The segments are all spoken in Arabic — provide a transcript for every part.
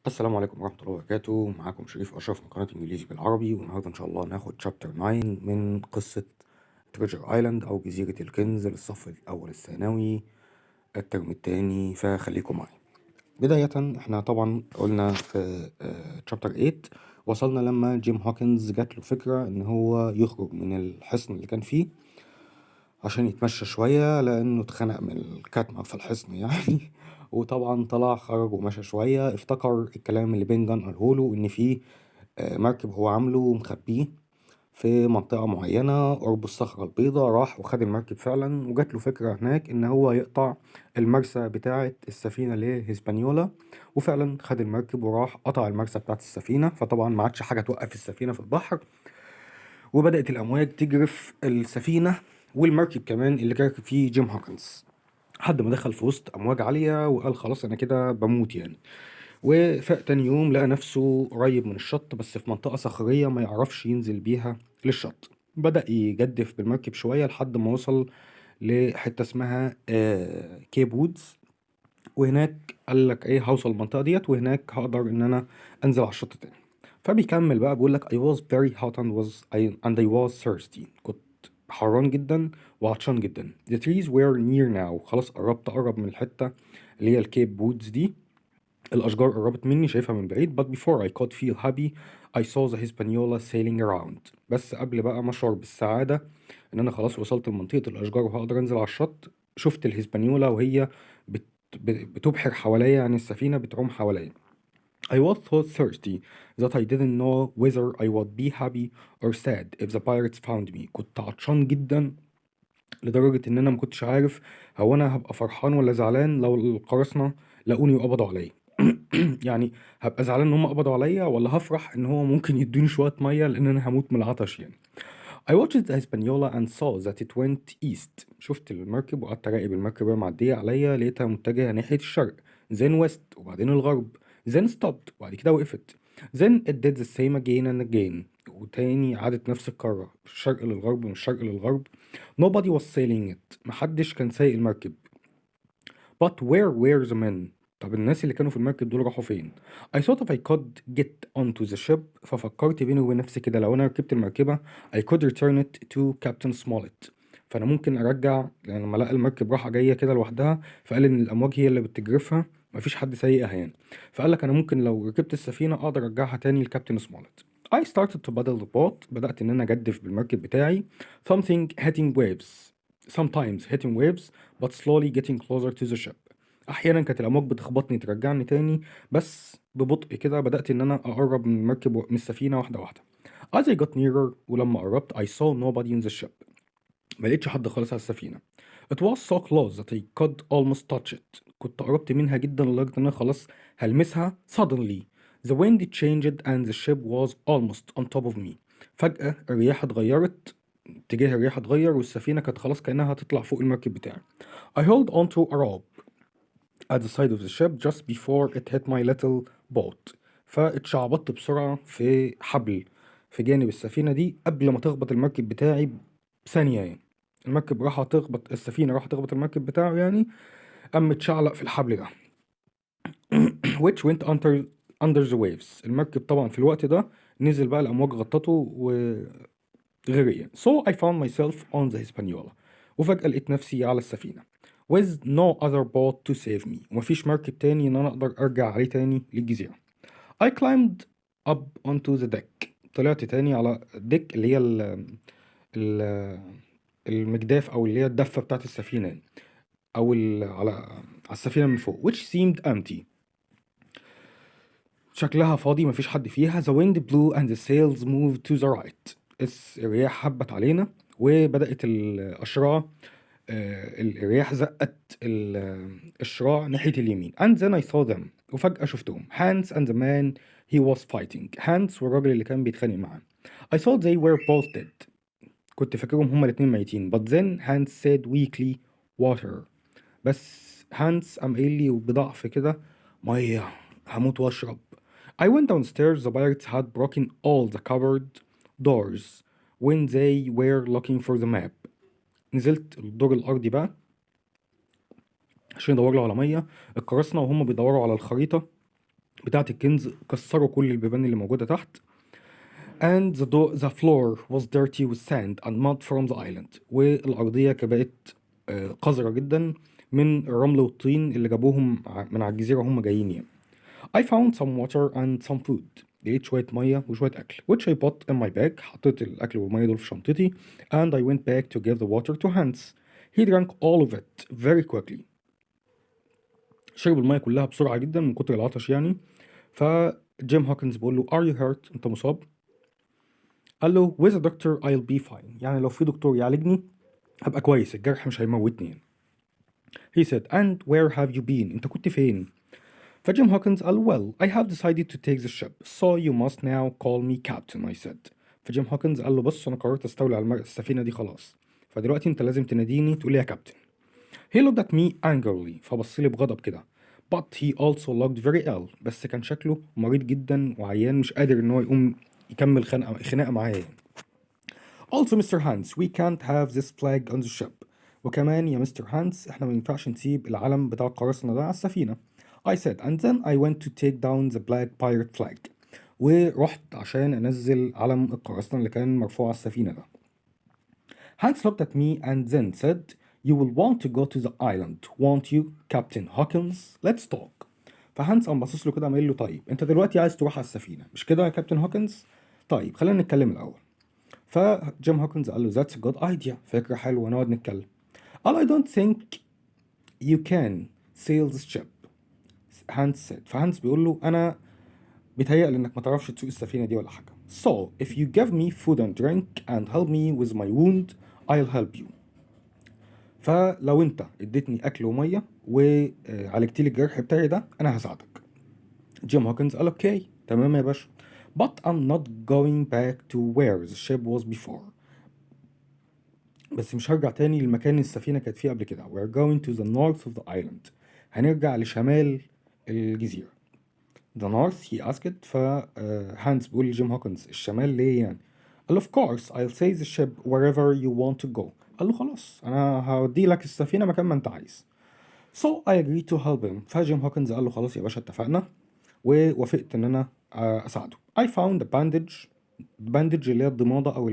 السلام عليكم ورحمة الله وبركاته. معاكم شريف أشرف من قناة إنجليزي بالعربي، والنهاردة إن شاء الله ناخد شابتر 9 من قصة تريجر آيلاند أو جزيرة الكنز للصف الأول الثانوي الترم التاني، فخليكم معي. بداية احنا طبعا قلنا في شابتر 8 وصلنا لما جيم هوكنز جات له فكرة إن هو يخرج من الحصن اللي كان فيه عشان يتمشى شوية لأنه اتخنق من الكتمة في الحصن يعني. وطبعا طلع خرج ومشى شوية، افتكر الكلام اللي بنجان قالهوله إن فيه مركب هو عامله ومخبيه في منطقة معينة قرب الصخرة البيضاء. راح وخد المركب فعلا، وجات له فكرة هناك إن هو يقطع المرسى بتاعة السفينة اللي هي هيسبانيولا، وفعلا خد المركب وراح قطع المرسى بتاعة السفينة. فطبعا ما عادش حاجة توقف السفينة في البحر، وبدأت الأمواج تجرف السفينة والمركب كمان اللي كان فيه جيم هوكنز، لحد ما دخل في وسط أمواج عالية وقال خلاص أنا كده بموت يعني. وفاق تاني يوم لقى نفسه قريب من الشط، بس في منطقة صخرية ما يعرفش ينزل بيها للشط. بدأ يجدف بالمركب شوية لحد ما وصل لحتة اسمها كيب وودز، وهناك قال لك ايه هوصل المنطقة ديت وهناك هقدر ان انا انزل على الشط تاني. فبيكمل بقى بيقول لك I was very hot and I was thirsty. كنت حران جدا وعطشان جدا. The trees were near now. خلاص قرب من الحتة اللي هي الكيب وودز دي. الأشجار قربت مني، شايفها من بعيد. But before I could feel happy I saw the Hispaniola sailing around. بس قبل بقى ما أشعر بالسعادة إن أنا خلاص وصلت لمنطقة الأشجار وهقدر أنزل على الشط، شفت الهسبانيولا وهي بتبحر حواليا، يعني السفينة بتعوم حواليا. I was so thirsty that I didn't know whether I would be happy or sad if the pirates found me. كنت عطشان جدا لدرجة إن أنا مكنتش عارف هو أنا هبقى فرحان ولا زعلان لو القراصنة لقوني وقبضوا عليا. يعني هبقى زعلان إن هم قبضوا عليا، ولا هفرح إن هو ممكن يدوني شوية مية لأن أنا هموت من العطش يعني. I watched the Hispaniola and saw that it went east. شفت المركب وقعدت أراقب المركب وهي معدية عليا، لقيتها متجهة ناحية الشرق. then west وبعدين الغرب. then stopped وبعد كده وقفت. then it did the same again and again. وتاني عادت نفس الكرة، من الشرق للغرب من الشرق للغرب. nobody was sailing it. محدش كان سايق المركب. but where were the men؟ طب الناس اللي كانوا في المركب دول راحوا فين؟ I thought if I could get onto the ship. ففكرت بيني وبين نفسي كده لو انا ركبت المركبة I could return it to Captain Smollett. فانا ممكن ارجع، يعني لما لقى المركب راحة جاية كده لوحدها فقال ان الامواج هي اللي بتجرفها، مفيش حد سايقها يعني. فقال لك انا ممكن لو ركبت السفينة اقدر ارجعها تاني لكابتن سمولت. I started to paddle the boat. بدأت ان انا اجدف بالمركب بتاعي. Sometimes hitting waves but slowly getting closer to the ship. احيانا كانت الامواج بتخبطني ترجعني تاني، بس ببطء كده بدأت ان انا اقرب من المركب من السفينة واحدة واحدة. As I got nearer ولما قربت I saw nobody in the ship. ما لقيتش حد خالص على السفينة. It was so close that I could almost touch it. كنت قربت منها جدا لدرجة ان انا خلاص هلمسها. Suddenly the wind changed and the ship was almost on top of me. فجأة الرياح اتغيرت، اتجاه الرياح اتغير والسفينة كانت خلاص كأنها هتطلع فوق المركب بتاعي. I held onto a rope at the side of the ship just before it hit my little boat. فاتشعبطت بسرعة في حبل في جانب السفينة دي قبل ما تخبط المركب بتاعي بثانية يعني. المركب راح تخبط السفينة، راح تخبط المركب بتاعه يعني، قام متشعلق في الحبل ده. which went under the waves. المركب طبعا في الوقت ده نزل بقى الأمواج غطته وغرق يعني. So I found myself on the Hispaniola. وفجأة لقيت نفسي على السفينة with no other boat to save me. ومفيش مركب تاني إن أنا أقدر أرجع عليه تاني للجزيرة. I climbed up onto the deck. طلعت تاني على الديك اللي هي ال المجداف أو اللي هي الدفة بتاعت السفينة يعني. أو على السفينة من فوق which seemed empty. شكلها فاضي مفيش حد فيها. The wind blew and the sails moved to the right. الرياح هبت علينا وبدأت الأشراع، الرياح زقت الشراع ناحية اليمين. and then I saw them. وفجأة شفتهم. Hans and the man he was fighting. Hans والراجل اللي كان بيتخانق معاه. I thought they were both dead. كنت فاكرهم هما الاتنين ميتين. But then Hans said weakly water. بس هانس قام قايل لي بضعف كده مية، هموت واشرب. I went downstairs. The pirates had broken all the cupboard doors when they were looking for the map. نزلت الدور الأرضي بقى عشان يدوروا على مية. القراصنة وهم بيدوروا على الخريطة بتاعة الكنز، كسروا كل البيبان اللي موجودة تحت. and the floor was dirty with sand and mud from the island. والأرضية بقت قذرة جدا من الرمل والطين اللي جابوهم من على الجزيرة وهم جايين يعني. I found some water and some food. لقيت شوية مية وشوية أكل which I put in my bag. حطيت الأكل والمية دول في شنطتي and I went back to give the water to Hans. He drank all of it very quickly. شرب المية كلها بسرعة جدا من كتر العطش يعني. فجيم هوكنز بيقول له are you hurt؟ أنت مصاب؟ قال له with a doctor I'll be fine. يعني لو في دكتور يعالجني هبقى كويس، الجرح مش هيموتني. He said and where have you been؟ أنت كنت فين؟ فجيم هوكنز قال well I have decided to take the ship so you must now call me captain I said. فجيم هوكنز قال له بص أنا قررت أستولي على السفينة دي خلاص، فدلوقتي أنت لازم تناديني تقول لي يا كابتن. He looked at me angrily. فبص لي بغضب كده. But he also looked very ill. بس كان شكله مريض جدا وعيان، مش قادر إن هو يقوم يكمل خناقة معايا. Also Mr. Hans, we can't have this flag on the ship. وكمان يا مستر هانس احنا ما ينفعش نسيب العلم بتاع القراصنة ده على السفينة. I said and then I went to take down the black pirate flag. ورحت عشان انزل علم القراصنة اللي كان مرفوع على السفينة ده. Hans looked at me and then said you will want to go to the island won't you Captain Hawkins? Let's talk. فهانس قام باصص له كده قام قايل له طيب انت دلوقتي عايز تروح على السفينة مش كده يا كابتن هوكنز؟ طيب خلينا نتكلم الأول. فجيم هوكنز قال له that's a good idea. فكرة حلوة نقعد نتكلم. قال I don't think you can sail this ship. هانس said. فهانس بيقول له أنا بيتهيألي إنك ما تعرفش تسوق السفينة دي ولا حاجة. So if you give me food and drink and help me with my wound I'll help you. فلو أنت اديتني أكل ومية وعالجتي لي الجرح بتاعي ده أنا هساعدك. جيم هوكنز قال أوكي تمام يا باشا. But I'm not going back to where the ship was before. بس مش هرجع تاني للمكان اللي السفينة كانت فيه قبل كده. We're going to the north of the island. هنرجع لشمال الجزيرة. The north he asked. فهانس بيقول لجيم هوكنز الشمال ليه يعني؟ قال له of course I'll say the ship wherever you want to go. قال له خلاص أنا هودي لك السفينة مكان ما أنت عايز. So I agreed to help him. فجيم هوكنز قال له خلاص يا باشا اتفقنا ووافقت إن أنا أساعده. I found a bandage. bandage اللي هي الضمادة أو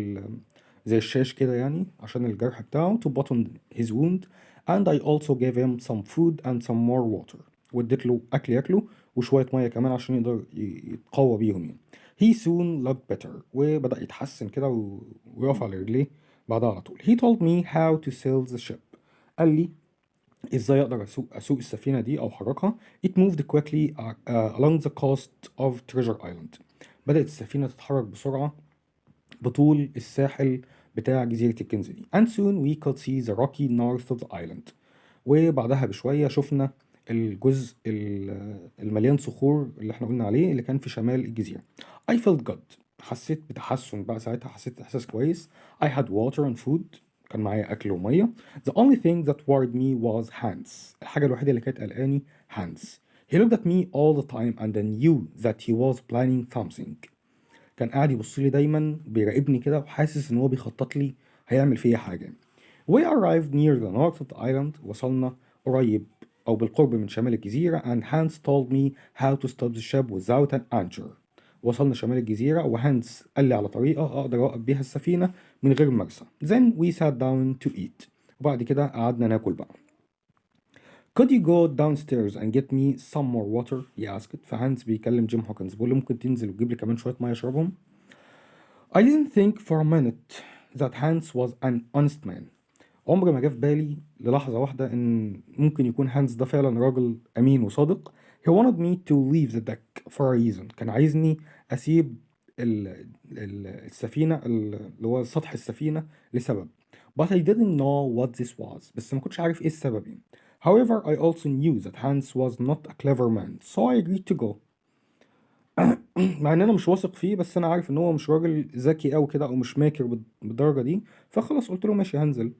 زي الشاش كده يعني عشان الجرح بتاعه to button his wound and I also gave him some food and some more water. واديت له أكل ياكله وشوية مية كمان عشان يقدر يتقوى بيهم يعني. He soon looked better. وبدأ يتحسن كده ويقف على رجليه بعدها على طول. He told me how to sail the ship. قال لي ازاي اقدر اسوق السفينة دي او احركها. It moved quickly along the coast of Treasure Island. بدأت السفينة تتحرك بسرعة بطول الساحل بتاع جزيرة الكنز دي. And soon we could see the rocky north of the island. وبعدها بشوية شفنا الجزء المليان صخور اللي احنا قلنا عليه اللي كان في شمال الجزيرة. I felt good. حسيت بتحسن بقى ساعتها، حسيت إحساس كويس. I had water and food. كان معايا أكل ومية. The only thing that worried me was Hans. الحاجة الوحيدة اللي كانت قلقاني Hans. He looked at me all the time and I knew that he was planning something. كان قاعد يبص لي دايما بيراقبني كده وحاسس ان هو بيخطط لي هيعمل فيا حاجة. We arrived near the north of the island. وصلنا قريب أو بالقرب من شمال الجزيرة. And Hans told me how to stop the ship without an anchor. وصلنا شمال الجزيرة وهانس قال لي على طريقة أقدر أوقف بيها السفينة من غير مرسى. Then we sat down to eat. وبعد كده قعدنا ناكل بقى. Could you go downstairs and get me some more water? he asked. فهانس بيكلم جيم هوكنز بيقول له ممكن تنزل وتجيب لي كمان شوية مية أشربهم. I didn't think for a minute that Hans was an honest man. عمر ما جه في بالي للحظة واحدة إن ممكن يكون هانس ده فعلا راجل أمين وصادق. He wanted me to leave the deck for a reason. كان عايزني أسيب السفينة اللي هو سطح السفينة لسبب. But I didn't know what this was. بس ما كنتش عارف إيه السبب يعني. However, I also knew that Hans was not a clever man, so I agreed to go. مع ان انا مش واثق فيه بس انا عارف ان هو مش راجل ذكي قوي كده او مش ماكر بالدرجه دي، فخلاص قلت له ماشي هنزل.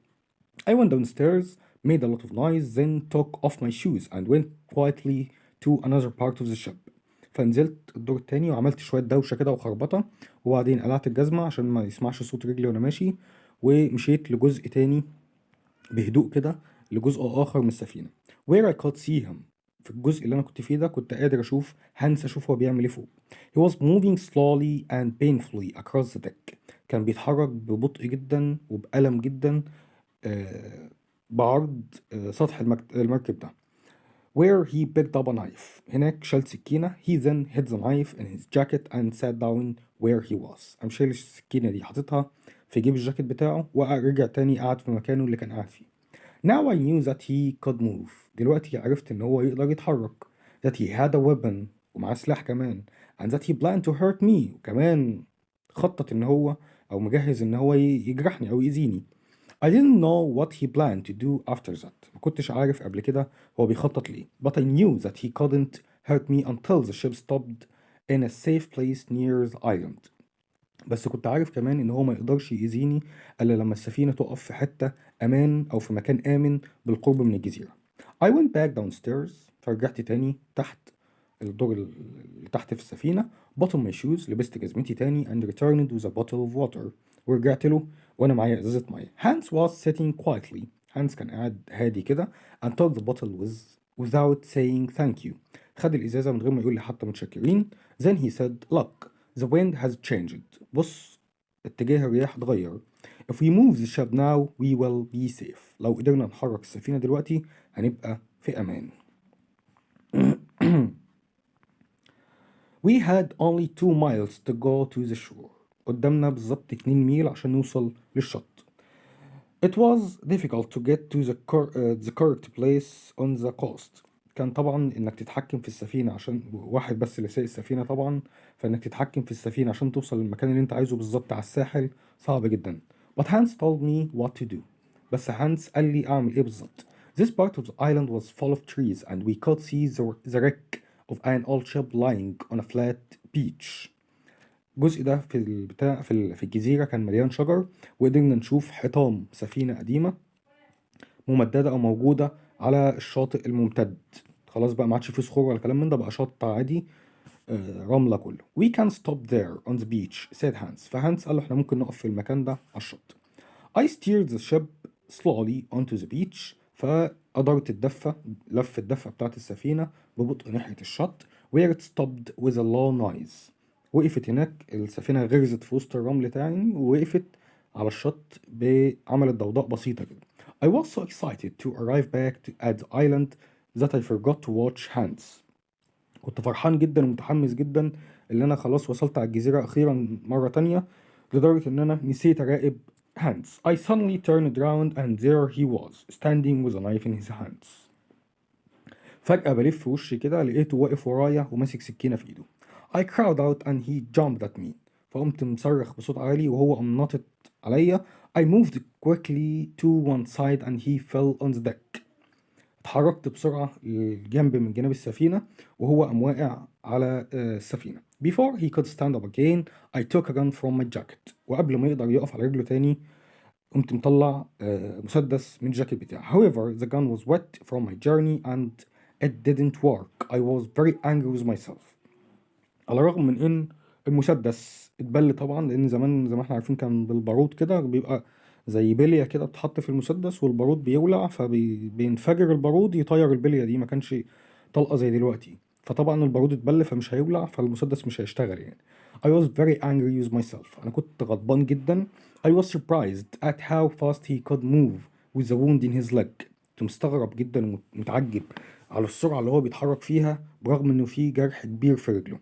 I went downstairs, made a lot of noise, then took off my shoes and went quietly to another part of the ship. فنزلت الدور التاني وعملت شويه دوشه كده وخربطه وبعدين قلعت الجزمه عشان ما يسمعش صوت رجلي وانا ماشي ومشيت لجزء تاني بهدوء كده لجزء اخر من السفينه. Where I could see him. في الجزء اللي أنا كنت فيه ده كنت قادر أشوف هانس، أشوف هو بيعمل إيه فوق. He was moving slowly and painfully across the deck. كان بيتحرك ببطء جدا وبألم جدا بعرض سطح المركب ده. Where he picked up a knife. هناك شال سكينة. He then hid the knife in his jacket and sat down where he was. قام شايل السكينة دي حاططها في جيب الجاكيت بتاعه ورجع تاني قعد في مكانه اللي كان قاعد فيه. Now I knew that he could move. دلوقتي عرفت إن هو يقدر يتحرك. That he had a weapon ومعاه سلاح كمان. And that he planned to hurt me. وكمان خطط إن هو أو مجهز إن هو يجرحني أو يأذيني. I didn't know what he planned to do after that. ما كنتش عارف قبل كده هو بيخطط ليه. But I knew that he couldn't hurt me until the ship stopped in a safe place near the island. بس كنت عارف كمان إن هو ما يقدرش يأذيني إلا لما السفينة تقف في حتة أمان أو في مكان آمن بالقرب من الجزيرة. I went back downstairs. فرجعت تاني تحت الدور اللي تحت في السفينة. bottom my shoes. لبست جزمتي تاني and returned with a bottle of water. ورجعت له وأنا معايا إزازة مية. Hans was sitting quietly. هانس كان قاعد هادي كده and took the bottle without saying thank you. خد الإزازة من غير ما يقول لي حتى متشكرين. Then he said, look, the wind has changed. بص اتجاه الرياح اتغير. If we move the ship now, we will be safe. لو قدرنا نحرك السفينة دلوقتي هنبقى في أمان. We had only 2 miles to go to the shore. قدامنا بالظبط 2 ميل عشان نوصل للشط. It was difficult to get to the correct place on the coast. كان طبعا انك تتحكم في السفينة عشان واحد بس اللي سايق السفينة طبعا، فانك تتحكم في السفينة عشان توصل للمكان اللي انت عايزه بالظبط على الساحل صعب جدا. But Hans told me what to do. بس هانس قال لي اعمل ايه بالظبط. This part of the island was full of trees and we could see the wreck of an old ship lying on a flat beach. الجزء ده في البتاع في الجزيرة كان مليان شجر وقدرنا نشوف حطام سفينة قديمة ممددة أو موجودة على الشاطئ الممتد. خلاص بقى ما عادش فيه صخور ولا كلام من ده، بقى شط عادي رملة كله. We can stop there on the beach said Hans. فهانس قال له احنا ممكن نقف في المكان ده على الشط. I steered the ship slowly onto the beach. فقدرت لف الدفة بتاعت السفينة ببطء ناحية الشط. Where it stopped with a low noise. وقفت هناك السفينة غرزت في وسط الرمل تاني ووقفت على الشط بعملت ضوضاء بسيطة كده. I was so excited to arrive back at the island that I forgot to watch Hans. كنت فرحان جدا ومتحمس جدا ان انا خلاص وصلت على الجزيرة اخيرا مرة تانية لدرجة ان انا نسيت اراقب هانس. I suddenly turned around and there he was standing with a knife in his hands. فجأة بلف في وشي كده لقيته واقف ورايا وماسك سكينة في ايده. I cried out and he jumped at me. فقمت مصرخ بصوت عالي وهو قام ناطط عليا. I moved quickly to one side and he fell on the deck. اتحركت بسرعة للجنب من جناب السفينة وهو قام واقع على السفينة. Before he could stand up again, I took a gun from my jacket. وقبل ما يقدر يقف على رجله تاني قمت مطلع مسدس من الجاكيت بتاعي. However, the gun was wet from my journey and it didn't work. I was very angry with myself. على الرغم من ان المسدس اتبل طبعا، لان زمان زي ما احنا عارفين كان بالبارود كده بيبقى زي بلية كده بتحط في المسدس والبارود بيولع فبينفجر البارود يطير البلية دي، ما كانش طلقة زي دلوقتي. فطبعا البارود اتبل فمش هيولع فالمسدس مش هيشتغل يعني. I was very angry with myself. أنا كنت غضبان جدا. I was surprised at how fast he could move with the wound in his leg. كنت مستغرب جدا ومتعجب على السرعة اللي هو بيتحرك فيها برغم إنه فيه جرح كبير في رجله.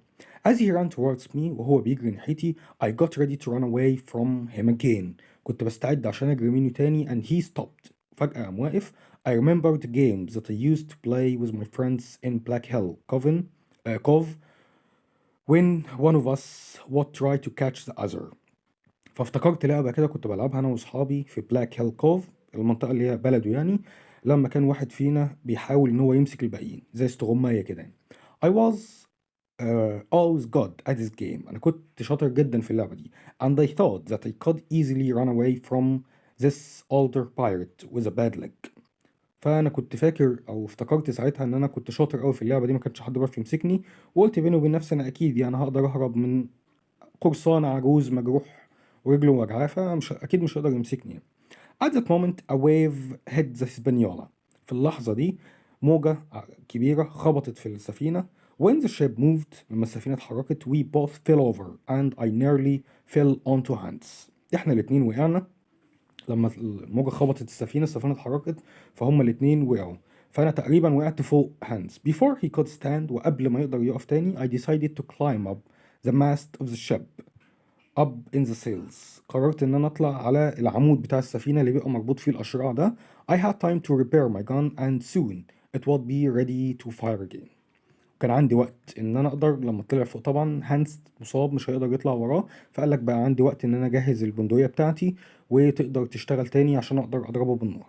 As he ran towards me وهو بيجري ناحيتي I got ready to run away from him again. كنت بستعد عشان أجري منه تاني and he stopped. فجأة قام واقف. I remembered the games that I used to play with my friends in Black Hill Cove when one of us would try to catch the other. فافتكرت لعبة كده كنت بلعبها أنا وأصحابي في بلاك هيل كوف، المنطقة اللي هي بلده يعني، لما كان واحد فينا بيحاول إن هو يمسك الباقيين زي استغماية كده يعني. I was always good at this game. أنا كنت شاطر جدا في اللعبة دي. And I thought that I could easily run away from this older pirate with a bad leg. فأنا كنت فاكر أو افتكرت ساعتها إن أنا كنت شاطر أوي في اللعبة دي، ما كانش حد بيعرف يمسكني، وقلت بيني وبين نفسي أنا أكيد يعني هقدر أهرب من قرصان عجوز مجروح ورجله وجعاه، فمش أكيد مش هيقدر يمسكني. At that moment a wave hit the Hispaniola. في اللحظة دي موجة كبيرة خبطت في السفينة. When the ship moved لما السفينة اتحركت we both fell over and I nearly fell onto Hans. احنا الاتنين وقعنا لما الموجة خبطت السفينة اتحركت فهم الاتنين وقعوا. فأنا تقريبا وقعت فوق هانز. Before he could stand وقبل ما يقدر يقف تاني I decided to climb up the mast of the ship up in the sails. قررت إن أنا أطلع على العمود بتاع السفينة اللي بيبقى مربوط فيه الأشراع ده. I had time to repair my gun and soon it would be ready to fire again. كان عندي وقت ان انا اقدر لما طلع فوق. طبعا هانس مصاب مش هيقدر يطلع وراه، فقال لك بقى عندي وقت ان انا اجهز البندقية بتاعتي وتقدر تشتغل تاني عشان اقدر اضربه بالنار.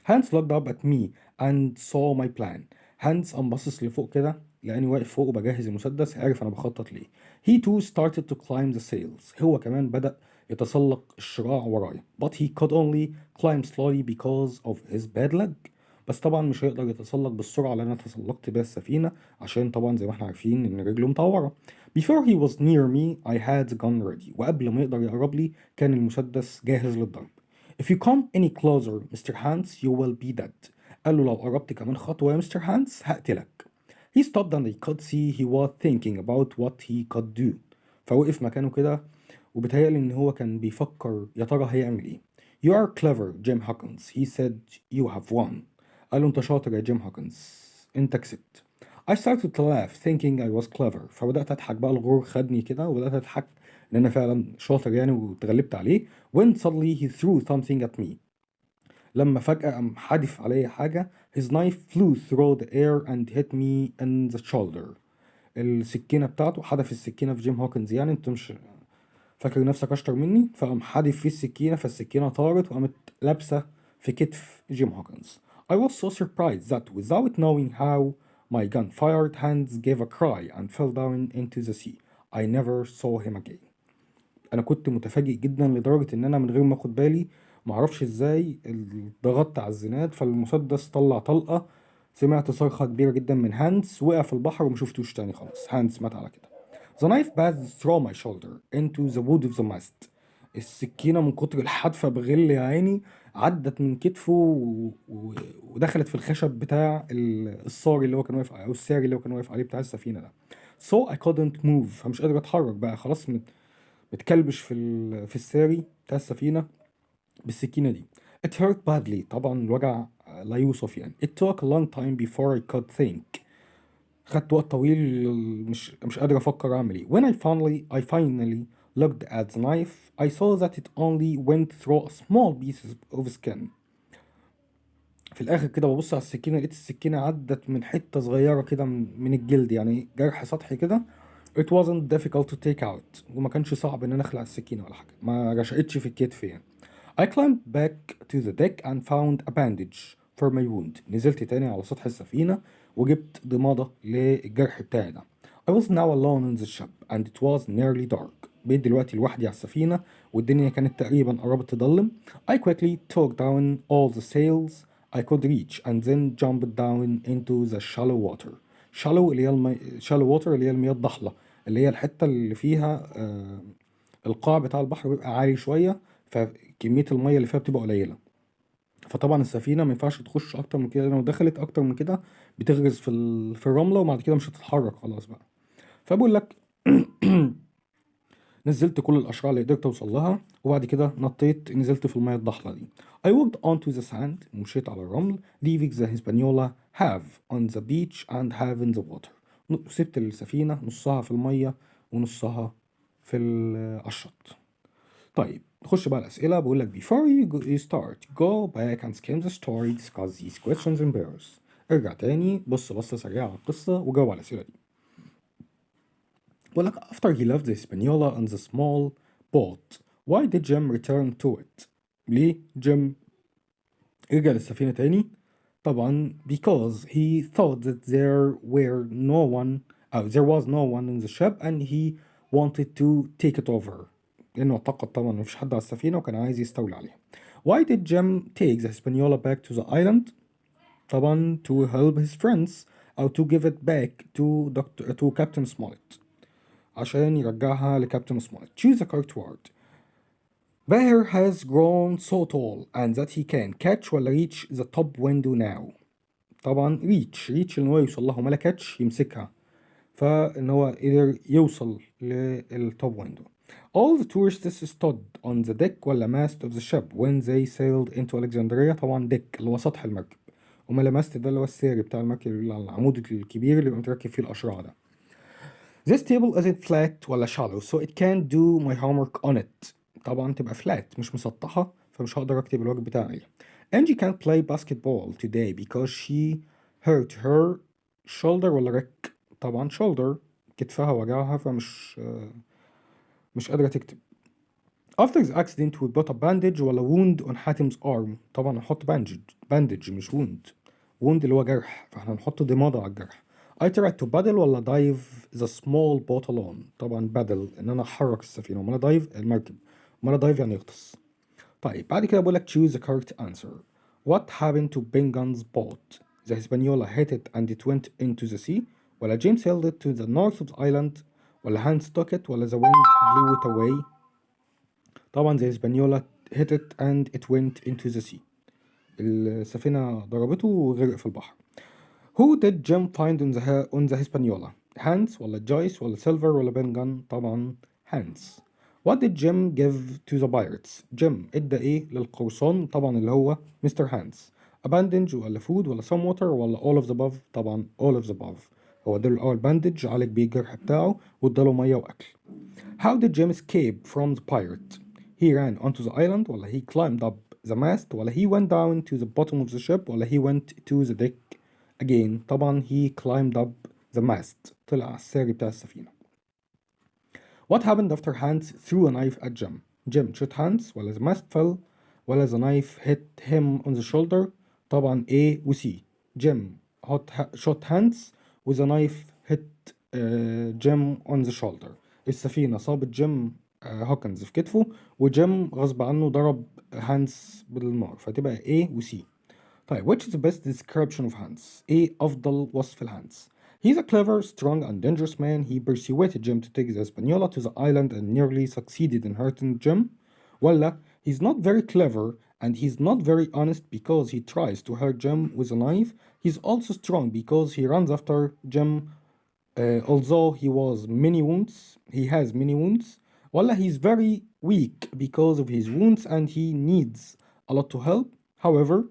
هانس looked up at me and saw my plan. هانس قام باصص لفوق كده لاني واقف فوق وبجهز المسدس، عارف انا بخطط ليه. He too started to climb the sails. هو كمان بدأ يتسلق الشراع ورايا. But he could only climb slowly because of his bad leg. بس طبعا مش هيقدر يتسلق بالسرعة اللي أنا تسلقت بيها السفينة عشان طبعا زي ما احنا عارفين إن رجله مطورة. Before he was near me I had the gun ready. وقبل ما يقدر يقرب لي كان المسدس جاهز للضرب. If you come any closer Mr. Hans you will be dead. قال له لو قربت كمان خطوة يا مستر هانس هقتلك. He stopped and I could see he was thinking about what he could do. فوقف مكانه كده وبيتهيألي إن هو كان بيفكر يا ترى هيعمل إيه. You are clever Jim Hawkins. He said you have won. قال له انت شاطر يا جيم هوكنز، انت كسبت. I started to laugh thinking I was clever. فبدأت أضحك بقى، الغرور خدني كده وبدأت أضحك إن أنا فعلا شاطر يعني واتغلبت عليه. When suddenly he threw something at me. لما فجأة قام حادف عليا حاجة. His knife flew through the air and hit me in the shoulder. السكينة بتاعته، حدف السكينة في جيم هوكنز، يعني انت مش فاكر نفسك أشطر مني؟ فقام حادف فيه السكينة فالسكينة طارت وقامت لابسة في كتف جيم هوكنز. I was so surprised that without knowing how my gun fired, Hans gave a cry and fell down into the sea. I never saw him again. أنا كنت متفاجئ جدا لدرجة إن أنا من غير ما أخد بالي معرفش إزاي ضغطت على الزناد فالمسدس طلع طلقة. سمعت صرخة كبيرة جدا من هانس، وقع في البحر ومشوفتوش تاني خالص. هانس مات على كده. The knife passed through my shoulder into the wood of the mast. السكينة من كتر الحدفة بغل يا عيني عدت من كتفه ودخلت في الخشب بتاع الصاري اللي هو كان واقف عليه، أو الساري اللي هو كان واقف عليه بتاع السفينة ده. So I couldn't move. فمش قادر أتحرك بقى، خلاص متكلبش في الساري بتاع السفينة بالسكينة دي. It hurt badly. طبعا الوجع لا يوصف يعني. It took a long time before I could think. خدت وقت طويل مش قادر افكر اعمل ايه. When I finally looked at the knife I saw that it only went through a small piece of skin. في الاخر كده ببص على السكينه لقيت السكينه عدت من حته صغيره كده من الجلد، يعني جرح سطحي كده. It wasn't difficult to take out. وما كانش صعب ان انا اخلع السكينه ولا حاجه، ما رشقتش في الكتف يعني. I climbed back to the deck and found a bandage for my wound. نزلت تاني على سطح السفينة وجبت ضمادة للجرح بتاعي ده. I was now alone in the ship and it was nearly dark. بقيت دلوقتي لوحدي على السفينة والدنيا كانت تقريبا قربت تضلم. I quickly took down all the sails I could reach and then jumped down into the shallow water. shallow اللي هي shallow water اللي هي المياه الضحلة، اللي هي الحتة اللي فيها القاع بتاع البحر بيبقى عالي شوية، فكمية المية اللي فيها بتبقى قليلة. فطبعا السفينة ما ينفعش تخش أكتر من كده، لو دخلت أكتر من كده بتغرز في الرملة وبعد كده مش هتتحرك خلاص بقى. فبقول لك نزلت كل الأشراع اللي قدرت أوصل لها وبعد كده نزلت في المياه الضحلة دي. I walked onto the sand. مشيت على الرمل. leaving the Hispaniola half on the beach and half in the water. سبت السفينة نصها في المية ونصها على الشط. طيب نخش بقى الأسئلة. بقول لك before you start go back and skim the story, discuss these questions in pairs. ارجع تاني بص سريعة على القصة وجاوب على الأسئلة دي. بقول لك after he left the Hispaniola on the small boat why did Jim return to it؟ ليه جيم رجع للسفينة تاني؟ طبعا because he thought that there was no one in the ship and he wanted to take it over. لأنه اعتقد طبعا مفيش حد على السفينة وكان عايز يستولي عليها. Why did Jim take the Hispaniola back to the island؟ طبعا to help his friends أو to give it back to Captain Smollett، عشان يرجعها لكابتن سموليت. Choose the correct word. Bahir has grown so tall and that he can catch ولا reach the top window now. طبعا reach إن هو يوصل لها، وما catch يمسكها، فإن هو قدر يوصل للتوب ويندو. All the tourists stood on the deck ولا mast of the ship when they sailed into Alexandria. طبعا deck اللي هو سطح المركب، وما mast ده اللي هو الساري بتاع المركب، العمود الكبير اللي متركب فيه الأشراع ده. This table isn't flat ولا shallow so it can't do my homework on it. طبعا تبقى flat مش مسطحة، فمش هقدر أكتب الواجب بتاعي. Angie can't play basketball today because she hurt her shoulder ولا wreck. طبعا shoulder كتفها وجعها، فمش مش قادرة تكتب. After the accident we put a bandage ولا wound on حاتم's arm. طبعا نحط bandage مش wound اللي هو جرح، فاحنا نحط ضمادة على الجرح. I tried to paddle ولا dive the small boat alone. طبعا paddle إن أنا أحرك السفينة، وما dive المركب، وما dive يعني يغطس. طيب بعد كده بقولك choose the correct answer. What happened to Bengan's boat? The Hispaniola hit it and it went into the sea. ولا James sailed it to the north of the island. ولا Hans took it. ولا the wind blew it away. طبعا the Hispaniola hit it and it went into the sea. السفينة ضربته وغرق في البحر. Who did Jim find on the Hispaniola? Hans ولا Joyce ولا Silver ولا Bengan؟ طبعا Hans. What did Jim give to the pirates? Jim ادى ايه للقرصان؟ طبعا اللي هو Mr. Hans. A bandage ولا food ولا some water ولا all of the above؟ طبعا all of the above. هو اداله الأول bandage عالج بيه الجرح بتاعه، واداله مية وأكل. How did Jim escape from the pirate? He ran onto the island ولا he climbed up the mast ولا he went down to the bottom of the ship ولا he went to the deck again. طبعا he climbed up the mast، طلع على الساري بتاع السفينة. What happened after Hans threw a knife at Jim? Jim shot Hans ولا the mast fell ولا the knife hit him on the shoulder؟ طبعا A و C. Jim shot Hans و the knife hit Jim on the shoulder. السفينة صابت جيم هوكنز في كتفه، وجيم غصب عنه ضرب هانس بالنار، فتبقى A و C. طيب which is the best description of Hans؟ ايه أفضل وصف لهانس؟ He's a clever, strong and dangerous man. He persuaded Jim to take the Hispaniola to the island and nearly succeeded in hurting Jim. ولا he's not very clever and he's not very honest because he tries to hurt Jim with a knife. He's also strong because he runs after Jim although he has many wounds. ولا he's very weak because of his wounds and he needs a lot to help. However,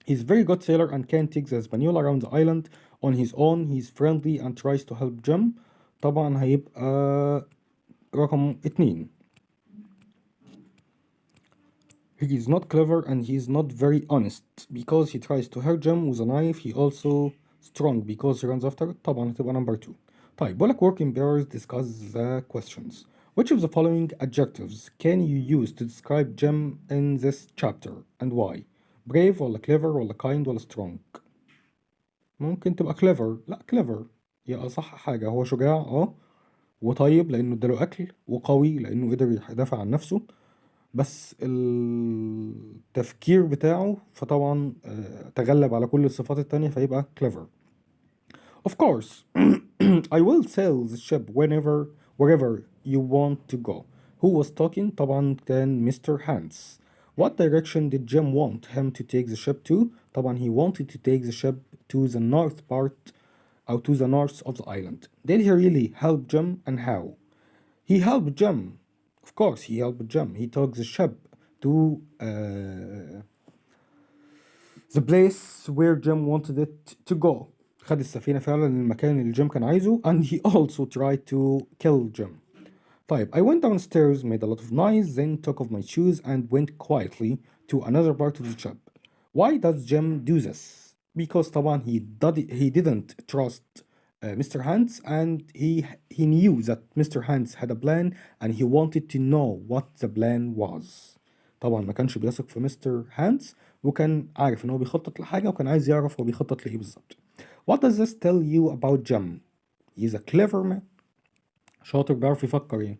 he's very good sailor and can take the Hispaniola around the island on his own. He's friendly and tries to help Jim. طبعا هيبقى رقم 2. He is not clever and he is not very honest because he tries to hurt Jim with a knife. He also strong because he runs after it. طبعا هتبقى number 2. طيب بقولك working pairs discuss the questions. Which of the following adjectives can you use to describe Jim in this chapter and why? brave ولا clever ولا kind ولا strong؟ ممكن تبقى clever. لا clever هي أصح حاجة. هو شجاع وطيب لأنه اداله أكل، وقوي لأنه قدر يدافع عن نفسه، بس التفكير بتاعه فطبعا تغلب على كل الصفات التانية، فيبقى clever. Of course, I will sail the ship wherever you want to go. Who was talking؟ طبعا كان Mr. Hans. What direction did Jim want him to take the ship to؟ طبعا he wanted to take the ship to the north part أو to the north of the island. Did he really help Jim and how؟ He helped Jim. Of course he helped Jim. He took the ship to the place where Jim wanted it to go. خد السفينة فعلا للمكان اللي جيم كان عايزه. and he also tried to kill Jim. طيب I went downstairs, made a lot of noise, then took off my shoes and went quietly to another part of the ship. Why does Jim do this? Because طبعا he didn't trust Mr. Hans, and he knew that Mr. Hans had a plan and he wanted to know what the plan was. طبعا ما كانش بيثق في مستر هانس، وكان عارف ان هو بيخطط لحاجة، وكان عايز يعرف هو بيخطط لإيه بالظبط. What does this tell you about Jim? He's a clever man. شاطر بيعرف يفكر يعني.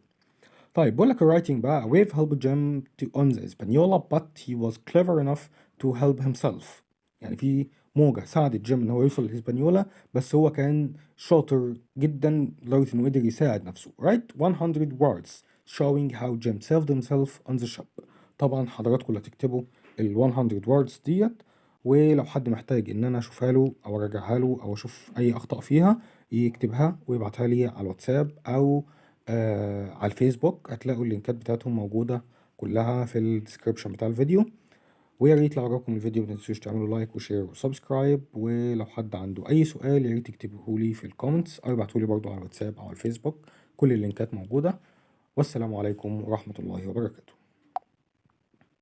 طيب بقول لك writing بقى. A wave helped Jim on the Hispaniola but he was clever enough to help himself. يعني في موجة ساعدت جيم ان هو يوصل للهسبانيولا، بس هو كان شاطر جدا لدرجة انه قدر يساعد نفسه. Write 100 words showing how Jim saved himself on the ship. طبعا حضراتكم اللي هتكتبوا ال 100 words ديت ولو حد محتاج ان انا اشوفها له او اراجعها له او اشوف اي اخطاء فيها يكتبها ويبعتها لي على الواتساب او على الفيسبوك. هتلاقوا اللينكات بتاعتهم موجودة كلها في الديسكريبشن بتاع الفيديو. ويا ريت لو عجبكم الفيديو متنسوش تعملوا لايك وشير وسبسكرايب، ولو حد عنده اي سؤال يا ريت يكتبه لي في الكومنتس او يبعتوا لي برضو على الواتساب او على الفيسبوك. كل اللينكات موجودة. والسلام عليكم ورحمة الله وبركاته.